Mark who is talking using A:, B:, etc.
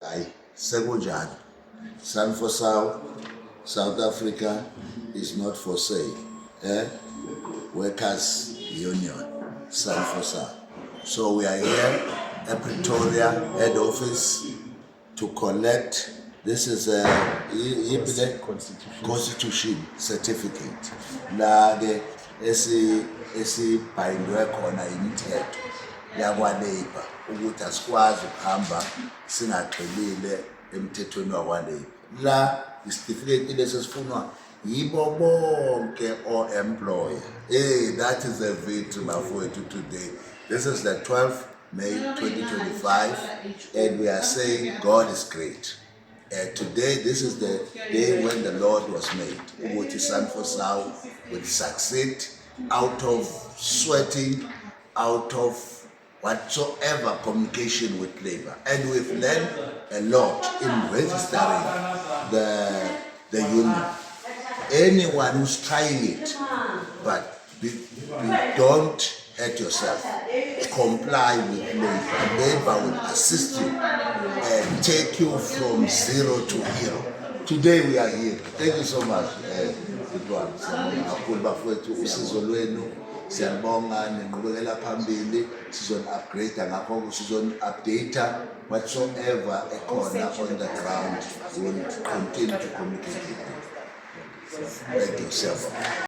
A: Hayi sekunjani. Sun4South, South Africa is not for sale. Workers Union, Sun4South. So we are here at Pretoria head office to collect. This is a constitution certificate. La ke esibhayindwe khona imithetho yakwa-Labour ukuthi asikwazi ukuhamba singagxilile emthethweni wakwa-Labour. La isitifiketi lesi sifunwa yibo bonke o-employer. That is a victory bafowethu today. This is the 12th May 2025 and we are saying God is great. Today, this is the day when the Lord was made. Ukuthi Sun4South will succeed out of sweating, out of whatsoever communication with Labour. And we've learned a lot in registering the union. Anyone who's trying it, but don't hurt yourself. Comply with Labour. Labour will assist you and take you from zero to hero. Today we are here. Thank you so much. Kakhulu bafowethu usizo lwenu siyabonga nenqubekela phambili sizon-upgrade ngakho sizon-update whatsoever ekhona on the ground. We will continue to communicate with you. Thank you, sir.